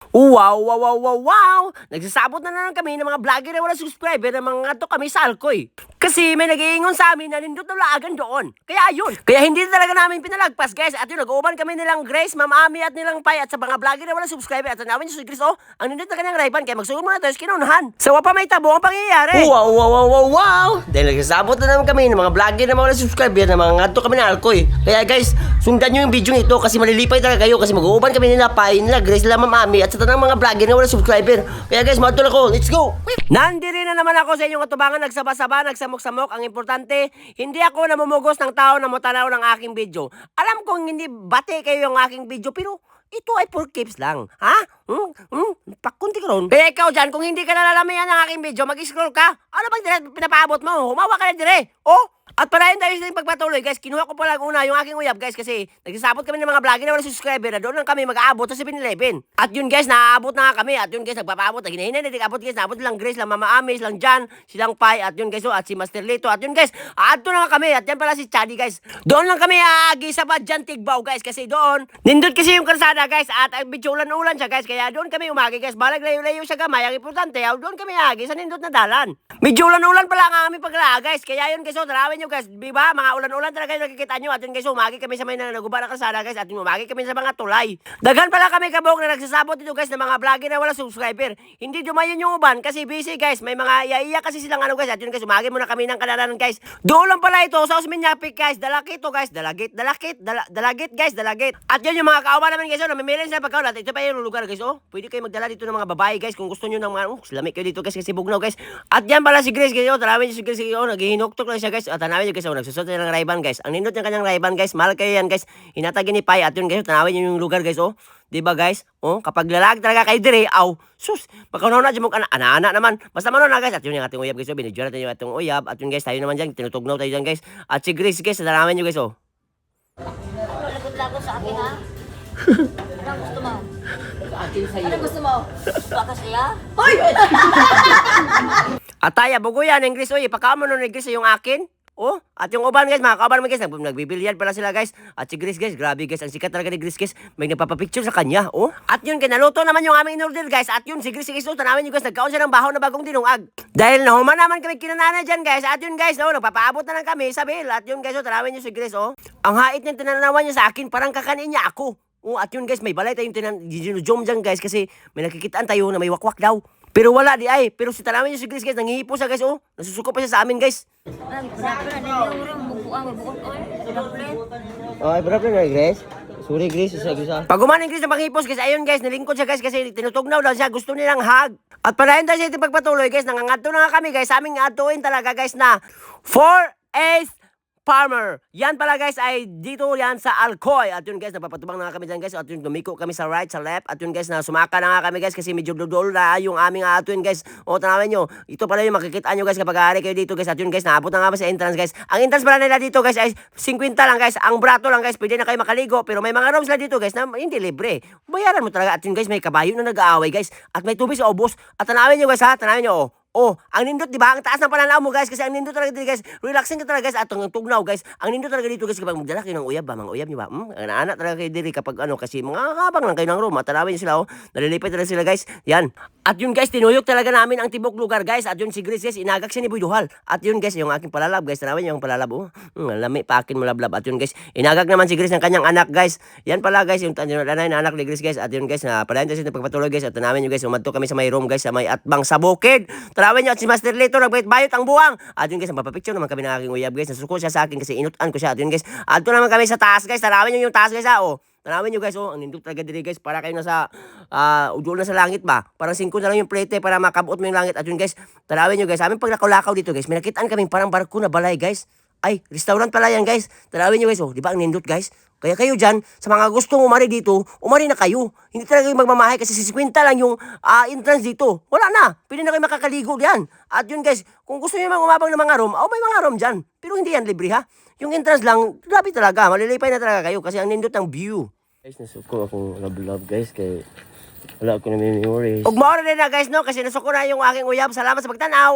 Wow, wow, wow, wow, wow! Nagsasabot na naman kami ng mga vlogger na wala subscriber ng mga to kami sa Alcoy. Kasi may nag-iingon sa amin na nindot na laagan doon. Kaya yun. Kaya hindi talaga namin pinalagpas, guys. At yun, nag-uuban kami nilang Grace, Ma'am Ami at nilang Pai at sa mga vlogger na wala subscriber. At namin si Grace, ang nindot na kanyang rayban. Kaya magsugon muna tayo sa kinunahan. Sa wapa may tabo ang pangyayari. Wow, wow, wow, wow, wow! Dahil nagsasabot na naman kami ng mga vlogger na wala subscriber ng mga to kami na Alcoy. Kaya guys, sundan nyo yung video nito kasi malilipay talaga kayo kasi mag-uuban kami nila Pai, nila Grace, nila Ma'am Ami at sa tanang mga vlogger na wala subscriber. Kaya guys, matulog ako. Let's go! Nandiri na naman ako sa inyong katubangan, nagsaba-saba, nagsamok-samok. Ang importante, hindi ako namumugos ng tao na mutanaw ng aking video. Alam kong hindi bati kayo yung aking video, pero ito ay for keeps lang. Ha? Pakunti ka ron. Kaya ikaw dyan, kung hindi ka nalalamihan ng aking video, mag-scroll ka. Ano bang pinapaabot mo? Humawa ka na dire. Oh! At para yun tayo sa pagpatuloy, guys, kinuha ko pala una yung aking uyab, guys, kasi nagsasabot kami ng mga vlogger na wala subscriber na doon lang kami mag-aabot sa 7-Eleven. At yun, guys, naaabot na kami. At yun, guys, nagpapaabot. Hinahinay na nag-aabot, guys. Naabot lang Grace, lang Mama Ami, lang Jan, silang Pai. At yun, guys, at si Master Lito. At yun, guys, ato na nga kami. At yan pala si Chadi, guys. Doon lang kami aagi sa Badjan Tigbaw, guys, kasi doon, nindot kasi yung kalsada, guys. At medyo ulan-ulan siya, guys. Kaya doon kami umagi, guys. Balag layo-layo siya gamay. Ang importante, doon kami aagi sa nindot na dalan. Medyo ulan-ulan pala nga kami pagla, guys. Kaya yun, guys, tarawin nyo, guys. Diba? Mga ulan-ulan talaga yung nakikita nyo. At yun, guys, umagi kami sa may naguba na kalsada, guys. At yun, umagi kami sa mga tulay. Daghan pala kami kabog na nagsasabot dito, guys, ng mga vlogger na wala subscriber. Hindi dumayon yung uban kasi busy, guys. May mga iya kasi silang ano, guys. At yun, guys, umagi muna kami ng kalaran, guys. Doon lang pala ito sa Osminyapik, guys. Dalakit to, guys. Dalagit, guys. Dalagit. At yun, yung mga kaawa naman, guys, namimili sila pagkaon. At ito pa yung lugar, guys. Oh, pwede kayo magdala dito ng mga babae, guys. Kung gusto nyo ng mga, lamig kayo dito, guys, kasi bugnaw, guys. At yan pala si Grace, guys. Oh, tarawin si Grace, oh, naghihinuktok lang siya, guys. At tanawin nyo, guys, oh, nagsusot niya ng rayban, guys. Ang nindot ng kanyang rayban, guys. Mahal kayo yan, guys. Hinatagin ni Pai. At yun, guys, tanawin nyo yung lugar, guys, oh. Diba, guys? Oh, kapag lalag talaga kayo dire, aw, sus, pagkaunaw na, jimok, ana-ana naman. Basta manon na, guys. At yun yung ating uyab, guys, oh. Binidyo natin yung ating uyab. At yun, guys, tayo naman dyan. Tinutugnaw tayo dyan, guys. At si Grace, guys, tanawin nyo, guys, oh. Lagot-lagot sa akin, ha? Anong gusto mo? Anong gusto mo? Baka siya? Hoy! Ataya, bugo yan, Ingris, oy, ipakaamo nun, Ingris, yung akin. Oh, at yung uban, guys, mga kauban mo, guys, nagbibilyar pala sila, guys. At si Grace, guys, grabe, guys, ang sikat talaga ni Grace, guys. May nagpapapicture sa kanya, oh. At yun, kinaluto naman yung aming in-order, guys. At yun, si Grace, guys, oh, tanawin nyo, guys, nagkaon siya ng bahaw na bagong dinungag. Dahil nahuman naman kami kinanana dyan, guys. At yun, guys, oh, nagpapaabot na lang kami sa bill. At yun, guys, oh, tanawin nyo si Grace, oh. Ang hait niya, tinanawan niya sa akin, parang kakanin niya ako. Oh, at yun, guys, may balay tayong tinanong dyan, guys, kasi may nakikitaan tayo na may wakwak daw. Pero wala di ay. Pero si tanawin nyo si Grace, guys, nangihipo siya, guys, oh. Nasusuko pa siya sa amin, guys. Ay, berapa na, Grace? Sorry, Grace, isa. Pag umanin, Grace, na panghipos, guys, ayun, guys, nilingkod siya, guys, kasi tinutugnaw daw siya, gusto nilang hug. At para tayo sa pagpatuloy, guys, nangangadto na nga kami, guys, sa aming atuin talaga, guys, na 4/8 farmer. Yan pala, guys, ay dito yan sa Alcoy. At yun, guys, napapatubang na nga kami dyan, guys. At yun, dumiko kami sa right, sa left. At yun, guys, na sumaka na nga kami, guys, kasi medyo dudol na yung aming atuin, guys. O, tanawin nyo. Ito pala yung makikita nyo, guys, kapag aari kayo dito, guys. At yun, guys, naabot na nga ba sa entrance, guys. Ang entrance pala nila dito, guys, ay 50 lang, guys. Ang brato lang, guys. Pwede na kayo makaligo. Pero may mga rooms lang dito, guys, na hindi libre. Bayaran mo talaga. At yun, guys, may kabayo na nag-aaway, guys. At may tubig sa obos. At tanawin nyo, guys, ha. Tanawin nyo, oh. Oh, ang nindot, di ba? Ang taas ng pananaw mo, guys, kasi ang nindot talaga dito, guys. Relaxing ka talaga, guys, at ang tugnaw, guys. Ang nindot talaga dito, guys, kapag magdala kayo ng uyab ba, mga uyab niyo ba? Ang anak talaga kayo diri kapag ano, kasi mga habang lang kayo ng room, at tanawin nyo sila, oh. Nalilipay talaga sila, guys. Yan. At yun, guys, tinuyok talaga namin ang tibok lugar, guys. At yun si Grace, guys, inagak siya ni Boy Duhal. At yun, guys, yung aking palalab, guys, tanawin nyo yung palalab, oh. Lami pa akin malablab. At yun, guys, inagak naman si Grace ng kanyang anak, guys. Yan pala, guys, yung nanay na anak ni Grace, guys. At yun, guys, na palayan tayo sa pagpatuloy, guys. At tanawin nyo, guys, umadto kami sa may room, guys, sa may atbang sa bukid. Tanawin nyo, at si Master Lito, nagbayot ang buwang. At yun, guys, magpapapicture naman kami ng aking uyab, guys. Nasuko siya sa akin kasi inutan ko siya. At yun, guys, adto naman kami sa taas, guys. Tanawin nyo yung taas, guys, ha, oh. Tanawin nyo, guys, oh, ang nindot talaga diri, guys, para kayo nasa udol na sa langit ba? Parang 5 na lang yung plate para makabot mo yung langit. At yun, guys, tanawin nyo, guys, amin pag nakalakaw dito, guys, may nakitaan kaming parang barko na balay, guys. Ay, restaurant pala yan, guys. Tanawin nyo, guys, oh, di ba ang nindot, guys? Kaya kayo dyan, sa mga gustong umari dito, umari na kayo. Hindi talaga yung magmamahay kasi 50 lang yung entrance dito. Wala na. Pwede na kayo makakaligo diyan. At yun, guys, kung gusto nyo umabang ng mga room, may mga room dyan. Pero hindi yan libre, ha? Yung entrance lang, grabe talaga. Malilipay na talaga kayo kasi ang nindot ng view. Guys, nasuko akong love, guys, kay wala ako na memories. Ug mao na guys, no, kasi nasuko na yung aking uyab. Salamat sa pagtanaw.